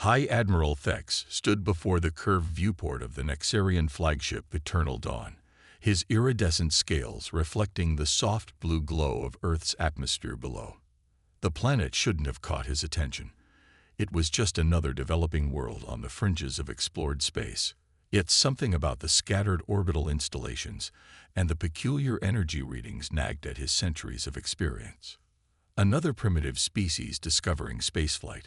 High Admiral Thex stood before the curved viewport of the Nexarian flagship Eternal Dawn, his iridescent scales reflecting the soft blue glow of Earth's atmosphere below. The planet shouldn't have caught his attention. It was just another developing world on the fringes of explored space. Yet something about the scattered orbital installations and the peculiar energy readings nagged at his centuries of experience. Another primitive species discovering spaceflight.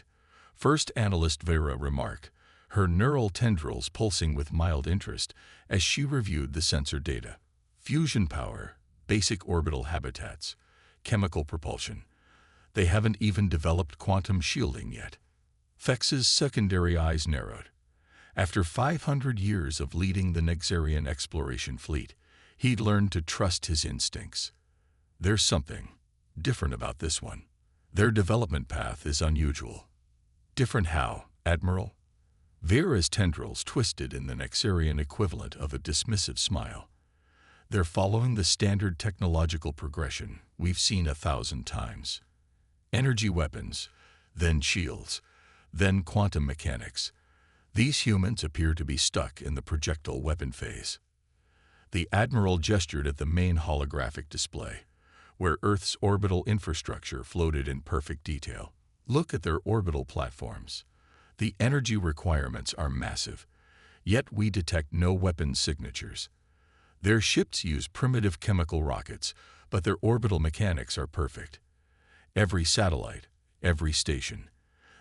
First Analyst Vera remarked, her neural tendrils pulsing with mild interest as she reviewed the sensor data. Fusion power, basic orbital habitats, chemical propulsion. They haven't even developed quantum shielding yet. Thex's secondary eyes narrowed. After 500 years of leading the Nexarian exploration fleet, he'd learned to trust his instincts. There's something different about this one. Their development path is unusual. Different how, Admiral? Vera's tendrils twisted in the Nexarian equivalent of a dismissive smile. They're following the standard technological progression we've seen 1,000 times. Energy weapons, then shields, then quantum mechanics. These humans appear to be stuck in the projectile weapon phase. The Admiral gestured at the main holographic display, where Earth's orbital infrastructure floated in perfect detail. Look at their orbital platforms. The energy requirements are massive, yet we detect no weapon signatures. Their ships use primitive chemical rockets, but their orbital mechanics are perfect. Every satellite, every station.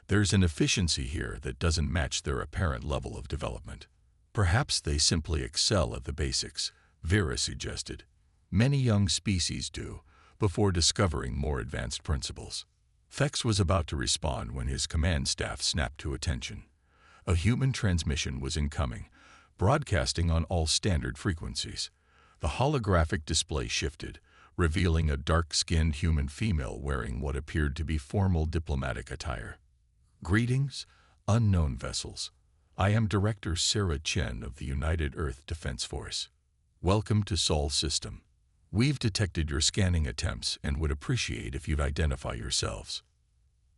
There's an efficiency here that doesn't match their apparent level of development. Perhaps they simply excel at the basics, Vera suggested. Many young species do, before discovering more advanced principles. Thex was about to respond when his command staff snapped to attention. A human transmission was incoming, broadcasting on all standard frequencies. The holographic display shifted, revealing a dark-skinned human female wearing what appeared to be formal diplomatic attire. Greetings, unknown vessels. I am Director Sarah Chen of the United Earth Defense Force. Welcome to Sol System. We've detected your scanning attempts and would appreciate if you'd identify yourselves.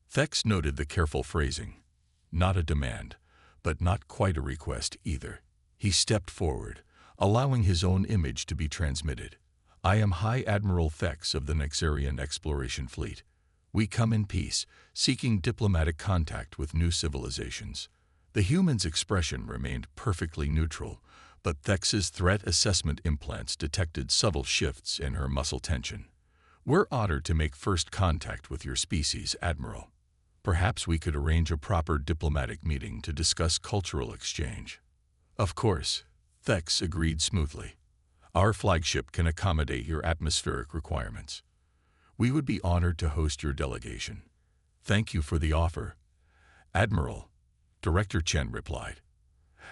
Thex noted the careful phrasing. Not a demand, but not quite a request either. He stepped forward, allowing his own image to be transmitted. I am High Admiral Thex of the Nexarian Exploration Fleet. We come in peace, seeking diplomatic contact with new civilizations. The human's expression remained perfectly neutral, but Thex's threat assessment implants detected subtle shifts in her muscle tension. We're honored to make first contact with your species, Admiral. Perhaps we could arrange a proper diplomatic meeting to discuss cultural exchange. Of course, Thex agreed smoothly. Our flagship can accommodate your atmospheric requirements. We would be honored to host your delegation. Thank you for the offer, Admiral, Director Chen replied.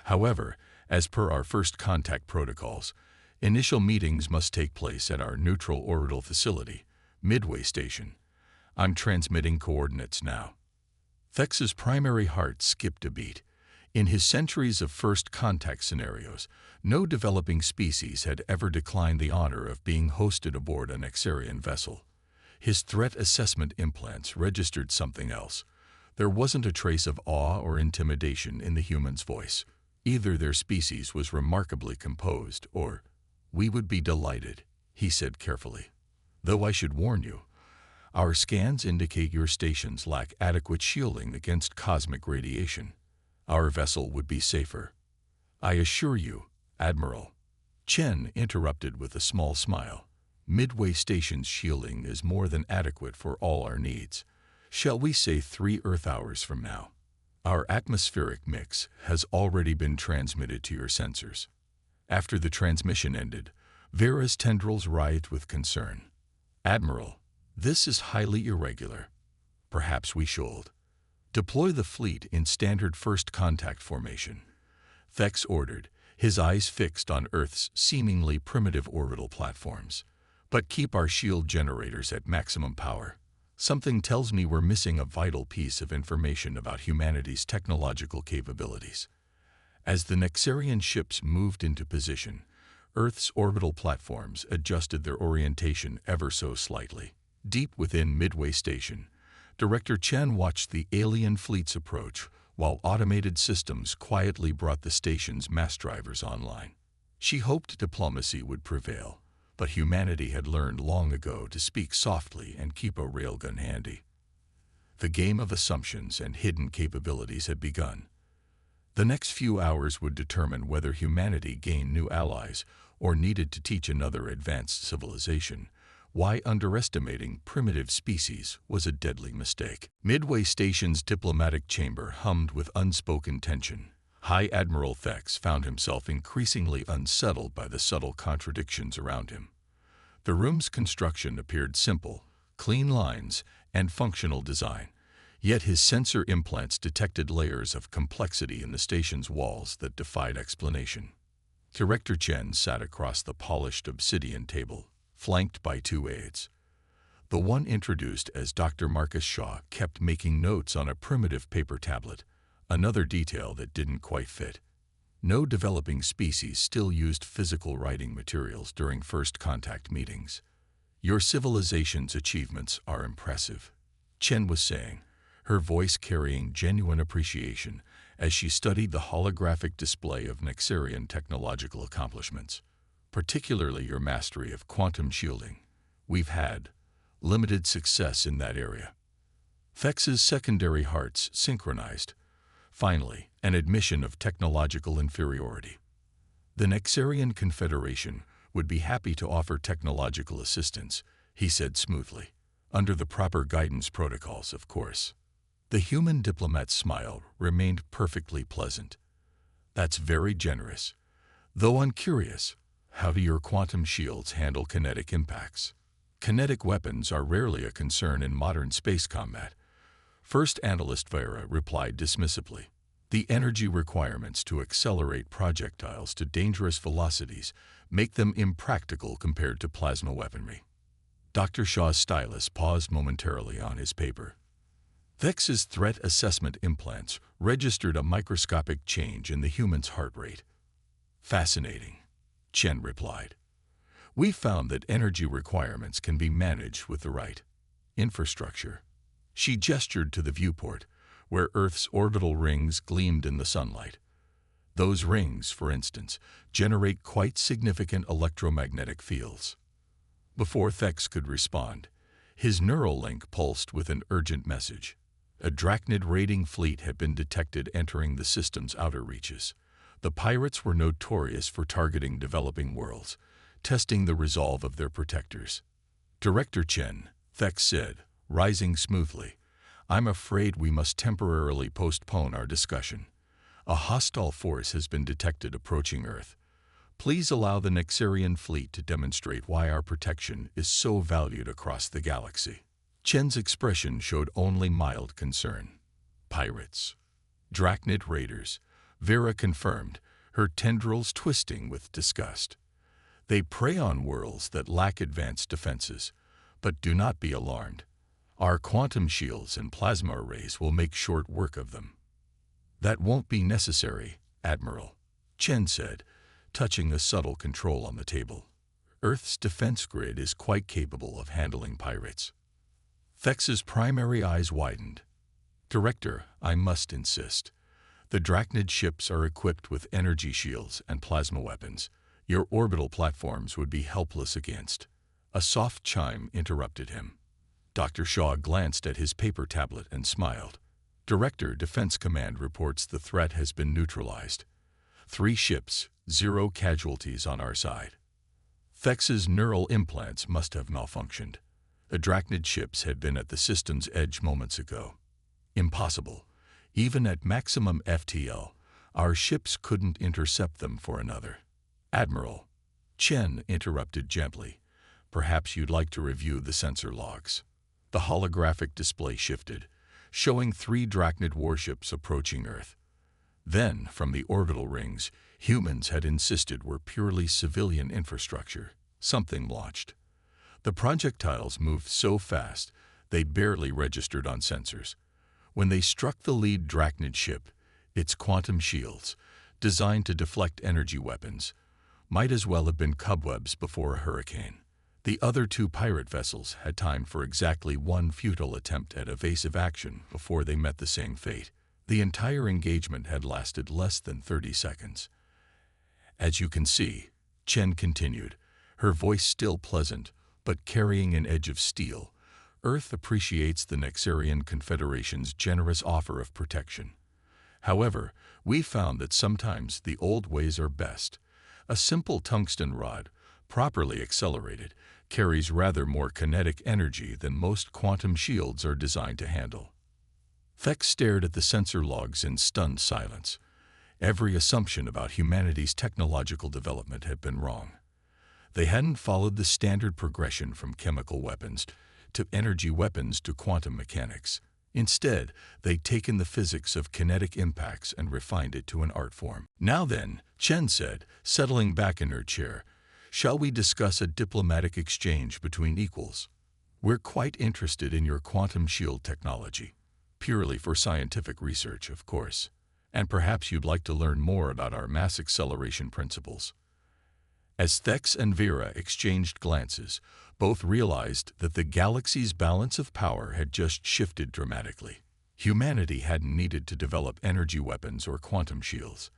However, as per our first contact protocols, initial meetings must take place at our neutral orbital facility, Midway Station. I'm transmitting coordinates now. Thex's primary heart skipped a beat. In his centuries of first contact scenarios, no developing species had ever declined the honor of being hosted aboard a Nexarian vessel. His threat assessment implants registered something else. There wasn't a trace of awe or intimidation in the human's voice. Either their species was remarkably composed, or, we would be delighted, he said carefully. Though I should warn you, our scans indicate your stations lack adequate shielding against cosmic radiation. Our vessel would be safer. I assure you, Admiral. Chen interrupted with a small smile. Midway Station's shielding is more than adequate for all our needs. Shall we say 3 Earth hours from now? Our atmospheric mix has already been transmitted to your sensors. After the transmission ended, Vera's tendrils writhed with concern. Admiral, this is highly irregular. Perhaps we should deploy the fleet in standard first contact formation. Thex ordered, his eyes fixed on Earth's seemingly primitive orbital platforms. But keep our shield generators at maximum power. Something tells me we're missing a vital piece of information about humanity's technological capabilities. As the Nexarian ships moved into position, Earth's orbital platforms adjusted their orientation ever so slightly. Deep within Midway Station, Director Chen watched the alien fleet's approach, while automated systems quietly brought the station's mass drivers online. She hoped diplomacy would prevail, but humanity had learned long ago to speak softly and keep a railgun handy. The game of assumptions and hidden capabilities had begun. The next few hours would determine whether humanity gained new allies or needed to teach another advanced civilization why underestimating primitive species was a deadly mistake. Midway Station's diplomatic chamber hummed with unspoken tension. High Admiral Thex found himself increasingly unsettled by the subtle contradictions around him. The room's construction appeared simple, clean lines, and functional design, yet his sensor implants detected layers of complexity in the station's walls that defied explanation. Director Chen sat across the polished obsidian table, flanked by two aides. The one introduced as Dr. Marcus Shaw kept making notes on a primitive paper tablet, another detail that didn't quite fit. No developing species still used physical writing materials during first contact meetings. Your civilization's achievements are impressive, Chen was saying, her voice carrying genuine appreciation as she studied the holographic display of Nexarian technological accomplishments, particularly your mastery of quantum shielding. We've had limited success in that area. Thex's secondary hearts synchronized. Finally, an admission of technological inferiority. The Nexarian Confederation would be happy to offer technological assistance, he said smoothly, under the proper guidance protocols, of course. The human diplomat's smile remained perfectly pleasant. That's very generous. Though I'm curious, how do your quantum shields handle kinetic impacts? Kinetic weapons are rarely a concern in modern space combat. First Analyst Vera replied dismissively. The energy requirements to accelerate projectiles to dangerous velocities make them impractical compared to plasma weaponry. Dr. Shaw's stylus paused momentarily on his paper. Thex's threat assessment implants registered a microscopic change in the human's heart rate. Fascinating, Chen replied. We found that energy requirements can be managed with the right infrastructure. She gestured to the viewport, where Earth's orbital rings gleamed in the sunlight. Those rings, for instance, generate quite significant electromagnetic fields. Before Thex could respond, his neural link pulsed with an urgent message. A Drachnid raiding fleet had been detected entering the system's outer reaches. The pirates were notorious for targeting developing worlds, testing the resolve of their protectors. Director Chen, Thex said, rising smoothly, I'm afraid we must temporarily postpone our discussion. A hostile force has been detected approaching Earth. Please allow the Nexarian fleet to demonstrate why our protection is so valued across the galaxy. Chen's expression showed only mild concern. Pirates. Drachnid raiders, Vera confirmed, her tendrils twisting with disgust. They prey on worlds that lack advanced defenses, but do not be alarmed. Our quantum shields and plasma arrays will make short work of them. That won't be necessary, Admiral, Chen said, touching a subtle control on the table. Earth's defense grid is quite capable of handling pirates. Thex's primary eyes widened. Director, I must insist. The Drachnid ships are equipped with energy shields and plasma weapons. Your orbital platforms would be helpless against. A soft chime interrupted him. Dr. Shaw glanced at his paper tablet and smiled. Director, Defense Command reports the threat has been neutralized. 3 ships, 0 casualties on our side. Thex's neural implants must have malfunctioned. The Drachnid ships had been at the system's edge moments ago. Impossible. Even at maximum FTL, our ships couldn't intercept them for another. Admiral, Chen interrupted gently. Perhaps you'd like to review the sensor logs. The holographic display shifted, showing 3 Drachnid warships approaching Earth. Then, from the orbital rings, humans had insisted were purely civilian infrastructure. Something launched. The projectiles moved so fast, they barely registered on sensors. When they struck the lead Drachnid ship, its quantum shields, designed to deflect energy weapons, might as well have been cobwebs before a hurricane. The other 2 pirate vessels had time for exactly 1 futile attempt at evasive action before they met the same fate. The entire engagement had lasted less than 30 seconds. As you can see, Chen continued, her voice still pleasant, but carrying an edge of steel, Earth appreciates the Nexarian Confederation's generous offer of protection. However, we found that sometimes the old ways are best. A simple tungsten rod, properly accelerated, carries rather more kinetic energy than most quantum shields are designed to handle. Thex stared at the sensor logs in stunned silence. Every assumption about humanity's technological development had been wrong. They hadn't followed the standard progression from chemical weapons to energy weapons to quantum mechanics. Instead, they'd taken the physics of kinetic impacts and refined it to an art form. "Now then," Chen said, settling back in her chair, "shall we discuss a diplomatic exchange between equals? We're quite interested in your quantum shield technology. Purely for scientific research, of course. And perhaps you'd like to learn more about our mass acceleration principles." As Thex and Vera exchanged glances, both realized that the galaxy's balance of power had just shifted dramatically. Humanity hadn't needed to develop energy weapons or quantum shields.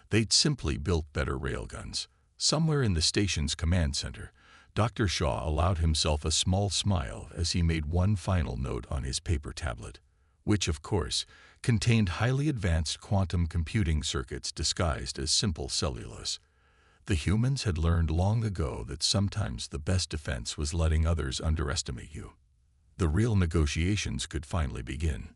They'd simply built better railguns. Somewhere in the station's command center, Dr. Shaw allowed himself a small smile as he made one final note on his paper tablet, which, of course, contained highly advanced quantum computing circuits disguised as simple cellulose. The humans had learned long ago that sometimes the best defense was letting others underestimate you. The real negotiations could finally begin.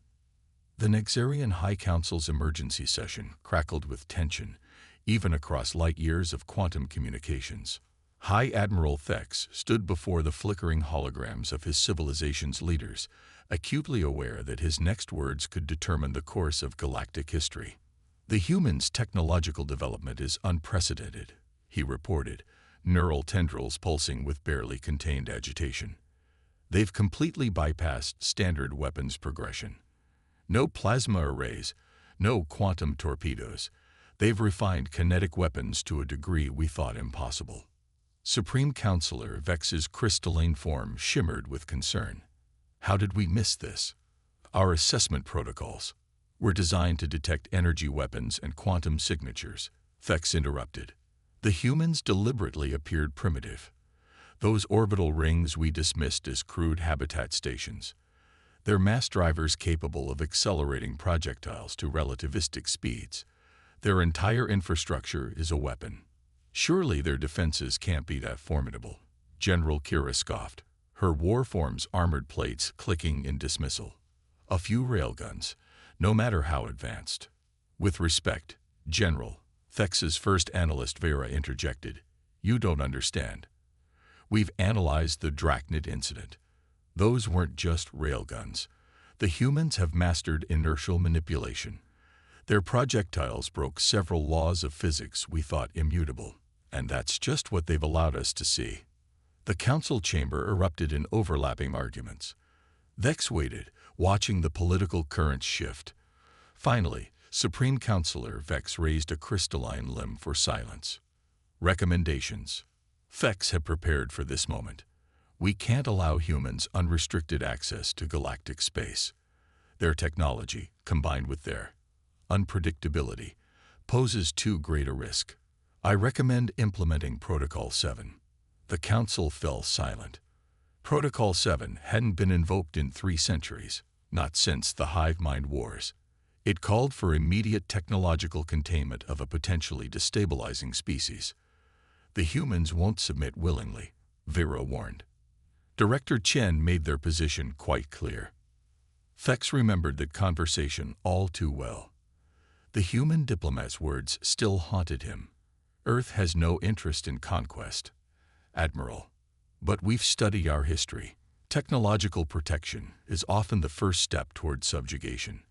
The Nexarian High Council's emergency session crackled with tension, even across light years of quantum communications. High Admiral Thex stood before the flickering holograms of his civilization's leaders, acutely aware that his next words could determine the course of galactic history. "The humans' technological development is unprecedented," he reported, neural tendrils pulsing with barely contained agitation. "They've completely bypassed standard weapons progression. No plasma arrays, no quantum torpedoes. They've refined kinetic weapons to a degree we thought impossible." Supreme Counselor Vex's crystalline form shimmered with concern. "How did we miss this? Our assessment protocols were designed to detect energy weapons and quantum signatures," Vex interrupted. "The humans deliberately appeared primitive. Those orbital rings we dismissed as crude habitat stations. They're mass drivers capable of accelerating projectiles to relativistic speeds. Their entire infrastructure is a weapon. Surely their defenses can't be that formidable." General Kira scoffed, her warform's armored plates clicking in dismissal. "A few railguns, no matter how advanced." "With respect, General," Thex's first analyst Vera interjected, "you don't understand. We've analyzed the Drachnid incident. Those weren't just railguns. The humans have mastered inertial manipulation. Their projectiles broke several laws of physics we thought immutable, and that's just what they've allowed us to see." The council chamber erupted in overlapping arguments. Vex waited, watching the political currents shift. Finally, Supreme Counselor Vex raised a crystalline limb for silence. "Recommendations." Vex had prepared for this moment. "We can't allow humans unrestricted access to galactic space. Their technology, combined with their unpredictability, poses too great a risk. I recommend implementing Protocol 7. The Council fell silent. Protocol 7 hadn't been invoked in 3 centuries, not since the Hive Mind Wars. It called for immediate technological containment of a potentially destabilizing species. "The humans won't submit willingly," Vera warned. Director Chen made their position quite clear. Vex remembered that conversation all too well. The human diplomat's words still haunted him. "Earth has no interest in conquest, Admiral. But we've studied our history. Technological protection is often the first step toward subjugation.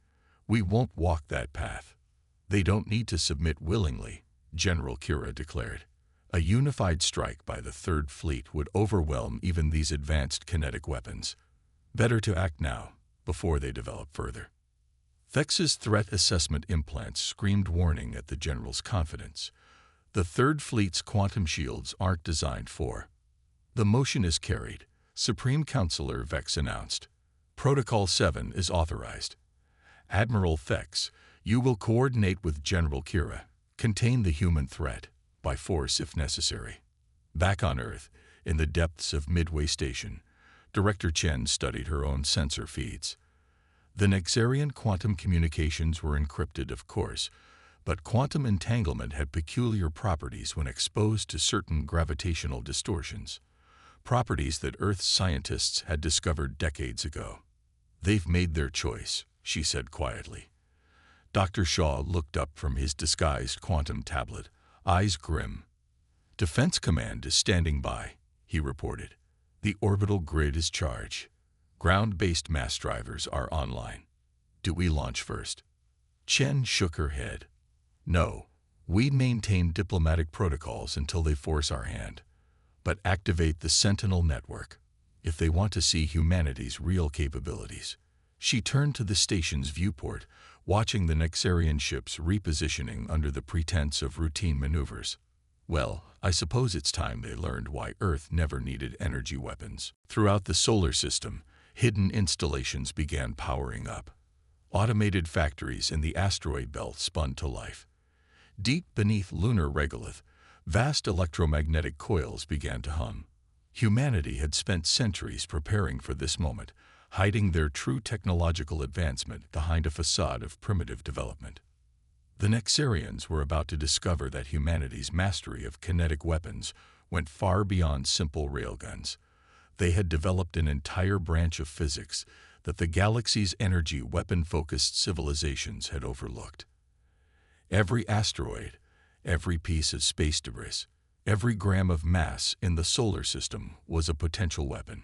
We won't walk that path." "They don't need to submit willingly," General Kira declared. "A unified strike by the Third Fleet would overwhelm even these advanced kinetic weapons. Better to act now, before they develop further." Vex's threat assessment implants screamed warning at the General's confidence. "The Third Fleet's quantum shields aren't designed for." "The motion is carried," Supreme Counselor Vex announced. "Protocol 7 is authorized. Admiral Vex, You will coordinate with General Kira, contain the human threat, by force if necessary. Back on Earth, in the depths of Midway Station, Director Chen studied her own sensor feeds. The Nexarian quantum communications were encrypted, of course, but quantum entanglement had peculiar properties when exposed to certain gravitational distortions, properties that Earth's scientists had discovered decades ago. "They've made their choice," she said quietly. Dr. Shaw looked up from his disguised quantum tablet, eyes grim. "Defense Command is standing by," he reported. "The orbital grid is charged. Ground-based mass drivers are online. Do we launch first?" Chen shook her head. "No, we maintain diplomatic protocols until they force our hand. But activate the Sentinel network, if they want to see humanity's real capabilities." She turned to the station's viewport, watching the Nexarian ships repositioning under the pretense of routine maneuvers. "Well, I suppose it's time they learned why Earth never needed energy weapons." Throughout the solar system, hidden installations began powering up. Automated factories in the asteroid belt spun to life. Deep beneath lunar regolith, vast electromagnetic coils began to hum. Humanity had spent centuries preparing for this moment, hiding their true technological advancement behind a facade of primitive development. The Nexarians were about to discover that humanity's mastery of kinetic weapons went far beyond simple railguns. They had developed an entire branch of physics that the galaxy's energy weapon-focused civilizations had overlooked. Every asteroid, every piece of space debris, every gram of mass in the solar system was a potential weapon.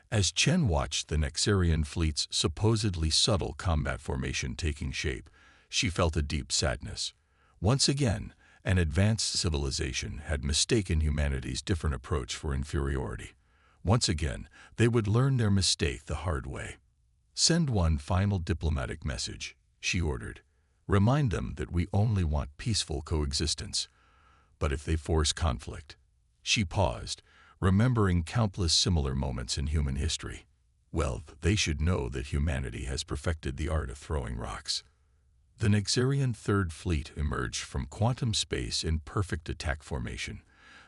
As Chen watched the Nexarian fleet's supposedly subtle combat formation taking shape, she felt a deep sadness. Once again, an advanced civilization had mistaken humanity's different approach for inferiority. Once again, they would learn their mistake the hard way. "Send one final diplomatic message," she ordered. "Remind them that we only want peaceful coexistence. But if they force conflict..." She paused, remembering countless similar moments in human history. Well, they should know that humanity has perfected the art of throwing rocks. The Nexarian Third Fleet emerged from quantum space in perfect attack formation,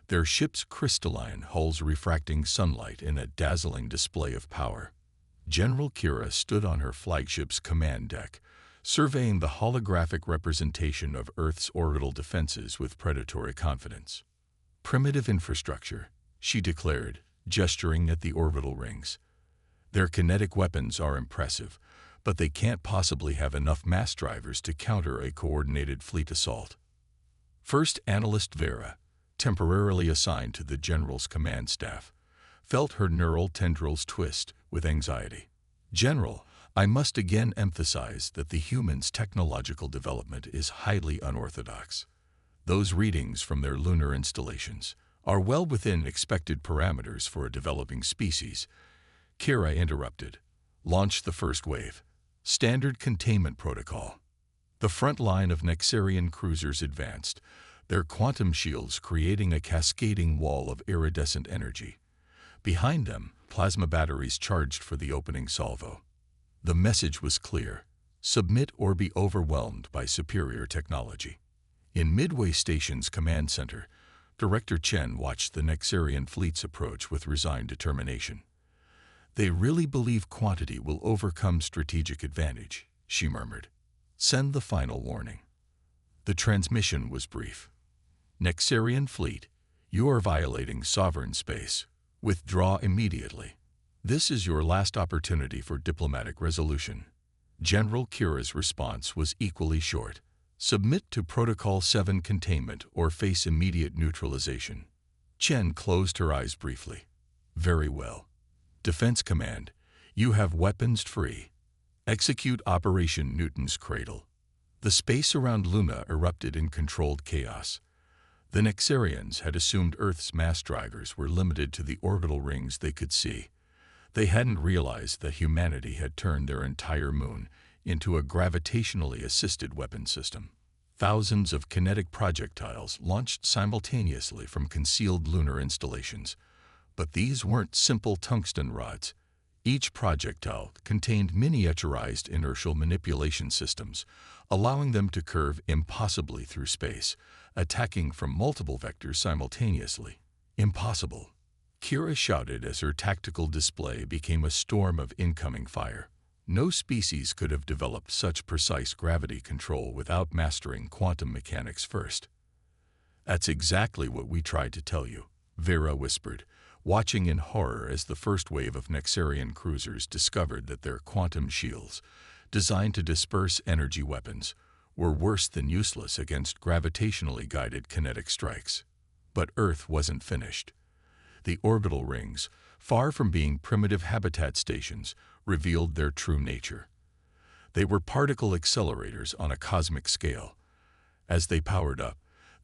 their ships' crystalline hulls refracting sunlight in a dazzling display of power. General Kira stood on her flagship's command deck, surveying the holographic representation of Earth's orbital defenses with predatory confidence. "Primitive infrastructure," she declared, gesturing at the orbital rings. "Their kinetic weapons are impressive, but they can't possibly have enough mass drivers to counter a coordinated fleet assault." First Analyst Vera, temporarily assigned to the general's command staff, felt her neural tendrils twist with anxiety. "General, I must again emphasize that the humans' technological development is highly unorthodox. Those readings from their lunar installations are well within expected parameters for a developing species." Kira interrupted. "Launch the first wave. Standard containment protocol." The front line of Nexarian cruisers advanced, their quantum shields creating a cascading wall of iridescent energy. Behind them, plasma batteries charged for the opening salvo. The message was clear: submit or be overwhelmed by superior technology. In Midway Station's command center, Director Chen watched the Nexarian fleet's approach with resigned determination. "They really believe quantity will overcome strategic advantage," she murmured. "Send the final warning." The transmission was brief. "Nexarian fleet, you are violating sovereign space. Withdraw immediately. This is your last opportunity for diplomatic resolution." General Kira's response was equally short. "Submit to Protocol 7 containment or face immediate neutralization." Chen closed her eyes briefly. "Very well. Defense Command, you have weapons free. Execute Operation Newton's Cradle." The space around Luna erupted in controlled chaos. The Nexarians had assumed Earth's mass drivers were limited to the orbital rings they could see. They hadn't realized that humanity had turned their entire moon into a gravitationally assisted weapon system. Thousands of kinetic projectiles launched simultaneously from concealed lunar installations. But these weren't simple tungsten rods. Each projectile contained miniaturized inertial manipulation systems, allowing them to curve impossibly through space, attacking from multiple vectors simultaneously. Impossible, Kira shouted as her tactical display became a storm of incoming fire. No species could have developed such precise gravity control without mastering quantum mechanics first. That's exactly what we tried to tell you, Vera whispered, watching in horror as the first wave of Nexarian cruisers discovered that their quantum shields, designed to disperse energy weapons, were worse than useless against gravitationally guided kinetic strikes. But Earth wasn't finished. The orbital rings, far from being primitive habitat stations, revealed their true nature. They were particle accelerators on a cosmic scale. As they powered up,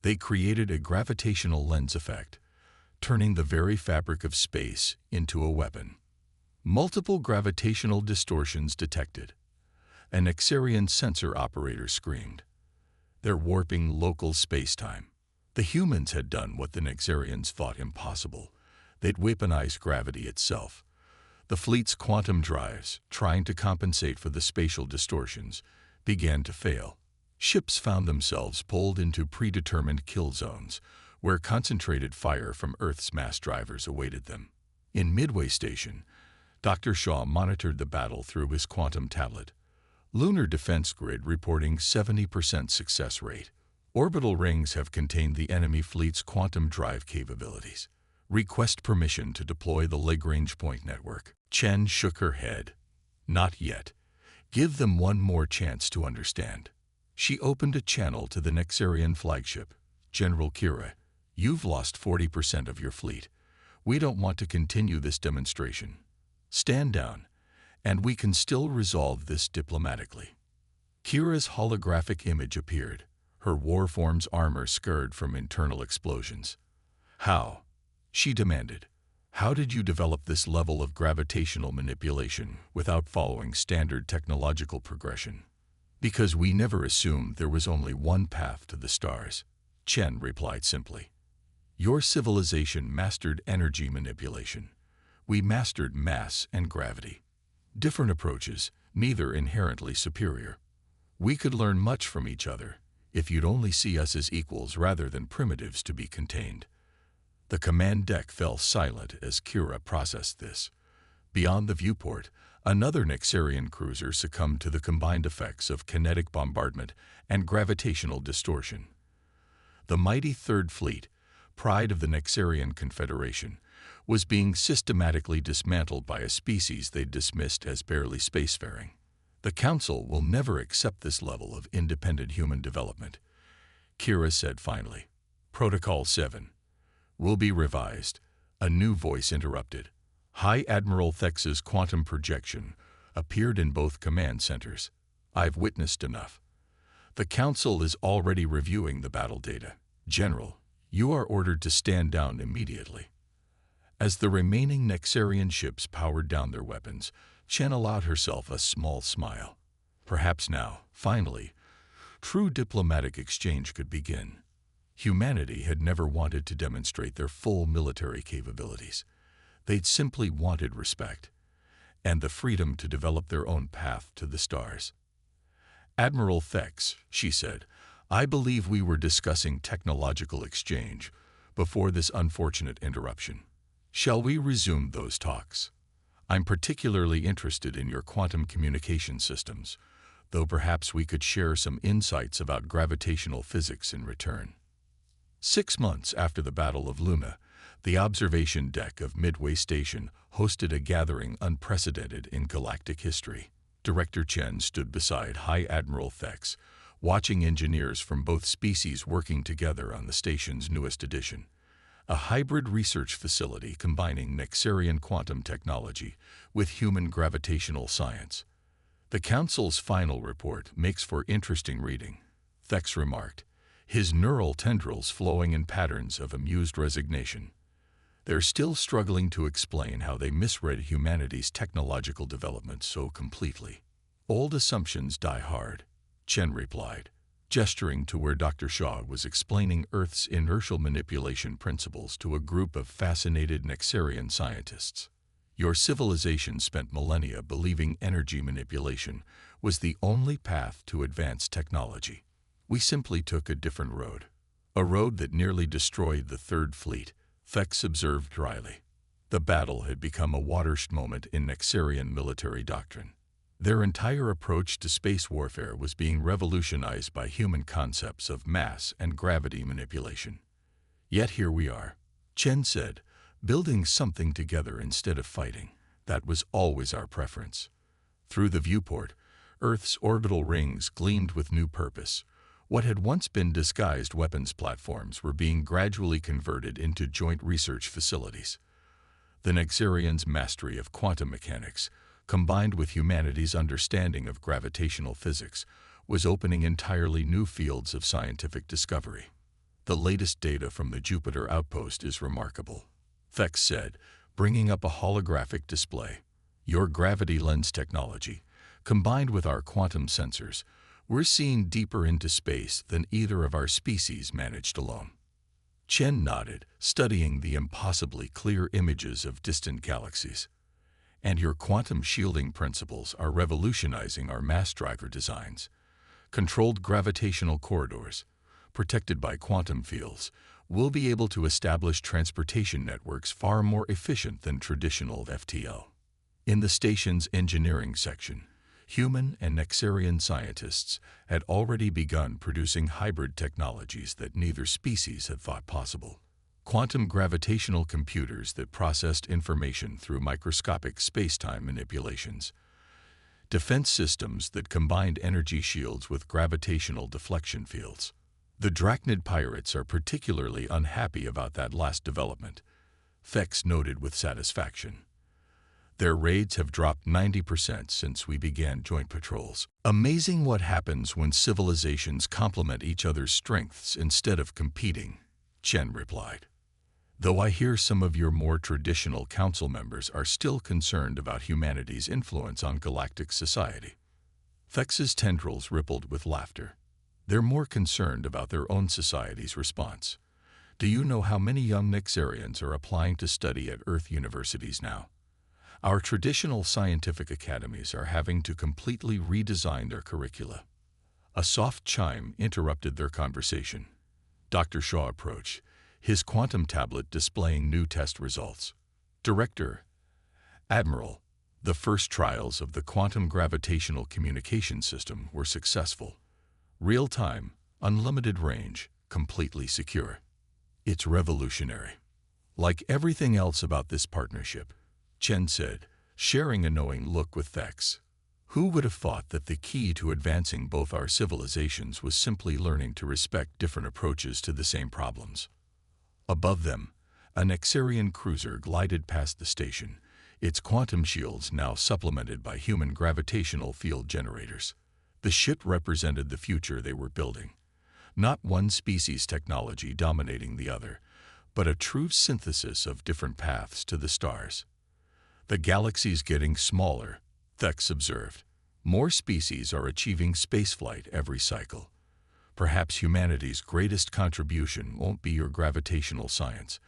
they created a gravitational lens effect, turning the very fabric of space into a weapon. Multiple gravitational distortions detected. An Nexarian sensor operator screamed. They're warping local space-time. The humans had done what the Nexarians thought impossible. They'd weaponized gravity itself. The fleet's quantum drives, trying to compensate for the spatial distortions, began to fail. Ships found themselves pulled into predetermined kill zones, where concentrated fire from Earth's mass drivers awaited them. In Midway Station, Dr. Shaw monitored the battle through his quantum tablet. Lunar Defense Grid reporting 70% success rate. Orbital rings have contained the enemy fleet's quantum drive capabilities. Request permission to deploy the Lagrange point network. Chen shook her head. Not yet. Give them one more chance to understand. She opened a channel to the Nexarian flagship. General Kira, you've lost 40% of your fleet. We don't want to continue this demonstration. Stand down, and we can still resolve this diplomatically. Kira's holographic image appeared, her warform's armor scarred from internal explosions. How? She demanded. How did you develop this level of gravitational manipulation without following standard technological progression? Because we never assumed there was only one path to the stars, Chen replied simply. Your civilization mastered energy manipulation. We mastered mass and gravity. Different approaches, neither inherently superior. We could learn much from each other, if you'd only see us as equals rather than primitives to be contained. The command deck fell silent as Kira processed this. Beyond the viewport, another Nexarian cruiser succumbed to the combined effects of kinetic bombardment and gravitational distortion. The mighty Third Fleet, pride of the Nexarian Confederation, was being systematically dismantled by a species they'd dismissed as barely spacefaring. The Council will never accept this level of independent human development, Kira said finally. Protocol 7. Will be revised. A new voice interrupted. High Admiral Thex's quantum projection appeared in both command centers. I've witnessed enough. The Council is already reviewing the battle data. General, you are ordered to stand down immediately. As the remaining Nexarian ships powered down their weapons, Chen allowed herself a small smile. Perhaps now, finally, true diplomatic exchange could begin. Humanity had never wanted to demonstrate their full military capabilities. They'd simply wanted respect, and the freedom to develop their own path to the stars. Admiral Thex, she said, I believe we were discussing technological exchange before this unfortunate interruption. Shall we resume those talks? I'm particularly interested in your quantum communication systems, though perhaps we could share some insights about gravitational physics in return. 6 months after the Battle of Luna, the observation deck of Midway Station hosted a gathering unprecedented in galactic history. Director Chen stood beside High Admiral Thex, watching engineers from both species working together on the station's newest addition, a hybrid research facility combining Nexarian quantum technology with human gravitational science. The Council's final report makes for interesting reading, Thex remarked, his neural tendrils flowing in patterns of amused resignation. They're still struggling to explain how they misread humanity's technological development so completely. Old assumptions die hard, Chen replied, gesturing to where Dr. Shaw was explaining Earth's inertial manipulation principles to a group of fascinated Nexarian scientists. Your civilization spent millennia believing energy manipulation was the only path to advanced technology. We simply took a different road. A road that nearly destroyed the Third Fleet, Thex observed dryly. The battle had become a watershed moment in Nexarian military doctrine. Their entire approach to space warfare was being revolutionized by human concepts of mass and gravity manipulation. Yet here we are, Chen said, building something together instead of fighting. That was always our preference. Through the viewport, Earth's orbital rings gleamed with new purpose. What had once been disguised weapons platforms were being gradually converted into joint research facilities. The Nexarians' mastery of quantum mechanics, combined with humanity's understanding of gravitational physics, was opening entirely new fields of scientific discovery. The latest data from the Jupiter outpost is remarkable, Thex said, bringing up a holographic display. Your gravity lens technology, combined with our quantum sensors, we're seeing deeper into space than either of our species managed alone. Chen nodded, studying the impossibly clear images of distant galaxies. And your quantum shielding principles are revolutionizing our mass driver designs. Controlled gravitational corridors, protected by quantum fields, will be able to establish transportation networks far more efficient than traditional FTL. In the station's engineering section, human and Nexarian scientists had already begun producing hybrid technologies that neither species had thought possible. Quantum gravitational computers that processed information through microscopic space-time manipulations. Defense systems that combined energy shields with gravitational deflection fields. The Drachnid pirates are particularly unhappy about that last development, Thex noted with satisfaction. Their raids have dropped 90% since we began joint patrols. Amazing what happens when civilizations complement each other's strengths instead of competing, Chen replied. Though I hear some of your more traditional council members are still concerned about humanity's influence on galactic society. Thex's tendrils rippled with laughter. They're more concerned about their own society's response. Do you know how many young Nexarians are applying to study at Earth universities now? Our traditional scientific academies are having to completely redesign their curricula. A soft chime interrupted their conversation. Dr. Shaw approached, his quantum tablet displaying new test results. Director, Admiral, the first trials of the quantum gravitational communication system were successful. Real-time, unlimited range, completely secure. It's revolutionary. Like everything else about this partnership, Chen said, sharing a knowing look with Thex. Who would have thought that the key to advancing both our civilizations was simply learning to respect different approaches to the same problems? Above them, a Nexarian cruiser glided past the station, its quantum shields now supplemented by human gravitational field generators. The ship represented the future they were building. Not one species' technology dominating the other, but a true synthesis of different paths to the stars. The galaxy's getting smaller, Thex observed. More species are achieving spaceflight every cycle. Perhaps humanity's greatest contribution won't be your gravitational science,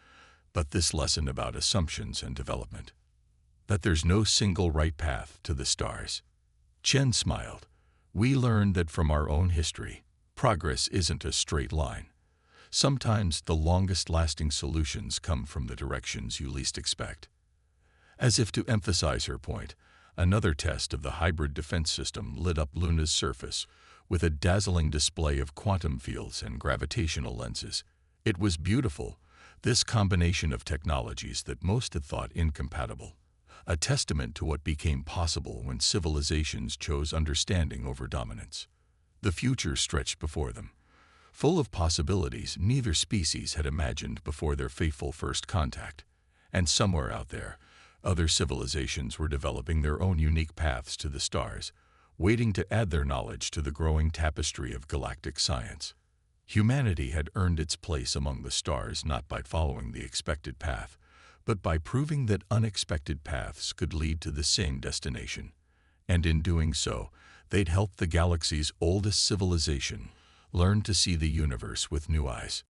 but this lesson about assumptions and development. That there's no single right path to the stars. Chen smiled. We learned that from our own history, progress isn't a straight line. Sometimes the longest-lasting solutions come from the directions you least expect. As if to emphasize her point, another test of the hybrid defense system lit up Luna's surface with a dazzling display of quantum fields and gravitational lenses. It was beautiful, this combination of technologies that most had thought incompatible, a testament to what became possible when civilizations chose understanding over dominance. The future stretched before them, full of possibilities neither species had imagined before their fateful first contact. And somewhere out there, other civilizations were developing their own unique paths to the stars, waiting to add their knowledge to the growing tapestry of galactic science. Humanity had earned its place among the stars not by following the expected path, but by proving that unexpected paths could lead to the same destination. And in doing so, they'd helped the galaxy's oldest civilization learn to see the universe with new eyes.